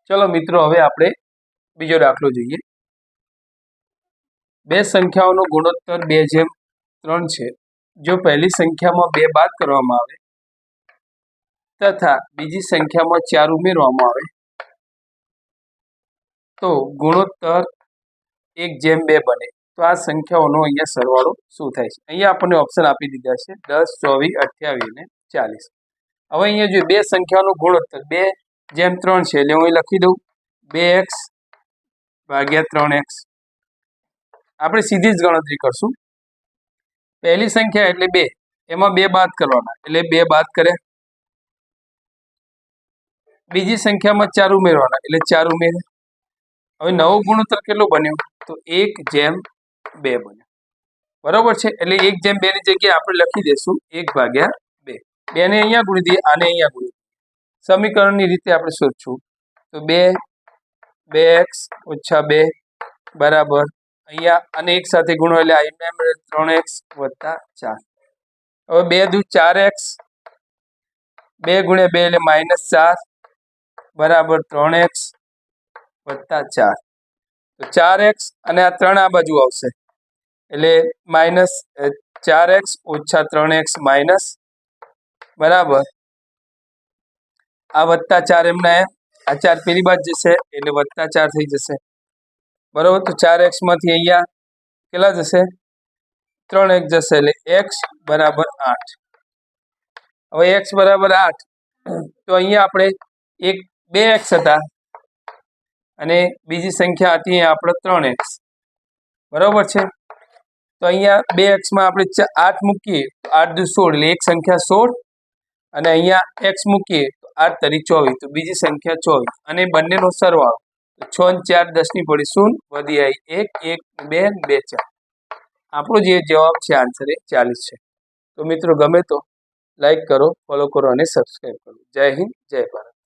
चलो मित्रों हवे आपणे बीजो दाखलो जोईए। बे संख्याओनो गुणोत्तर 2/3 छे। जो पहली संख्या में 2 बाद करवामां आवे तथा बीजी संख्या में 4 उमेरवामां आवे तो गुणोत्तर 1/2 बने। तो आ संख्याओनो अहींया सरवाळो शुं थाय छे? अहींया आपणे ऑप्शन आपी दीधा छे 10, 24, 28 ने 40। हवे अहींया जो बे संख्याओनो गुणोत्तर 2/3 छे એટલે હું અહીં લખી દઉં 2x ભાગ્યા 3x। આપણે સીધી જ ગણતરી કરશું। પહેલી સંખ્યા એટલે 2, એમાં 2 બાદ કરવાના એટલે 2 બાદ કરે। બીજી સંખ્યામાં 4 ઉમેરવાના એટલે 4 ઉમેરે। હવે નવો ગુણોત્તર કેટલો બન્યો? તો 1/2 બન્યો। બરોબર છે, એટલે 1/2 ની જગ્યાએ આપણે લખી દેશું 1/2। 2 ને અહીંયા ગુણી દઈએ, આને અહીંયા ગુણી દઈએ। સમીકરણની રીતે આપણે શોધશું તો 2x - 2 બરાબર અહીંયા અને એક સાથે ગુણો એટલે આઈને 3x + 4। હવે 2 દુ 4x, 2 × 2 એટલે -4 બરાબર 3x + 4। તો 4x અને આ 3 આ બાજુ આવશે એટલે -4x - 3x માઈનસ બરાબર आ +4 एमना एम आ 4 पेली बाजू जशे એટલે +4 થઈ જશે बराबर। तो 4x માંથી અહીંયા કેટલા જશે? 3x જશે એટલે x = 8। હવે x = 8 તો અહીંયા આપણે 2x હતા અને બીજી સંખ્યા હતી આપણે 3x બરાબર છે। તો અહીંયા 2x માં આપણે 8 મૂકીએ તો 8 દુ 16 એટલે એક સંખ્યા 16 અને અહીંયા x મૂકીએ તો 8 તરી 24 तो बीजी संख्या 24 અને બંનેનો સરવાળો 6 અને 4 10 ની પડી 0 વધી આવી 1 1 2 2 4। આપણો જે જવાબ છે આન્સર એ 40 છે। तो मित्रों गमे तो लाइक करो, फॉलो करो और सब्सक्राइब करो। जय हिंद, जय भारत।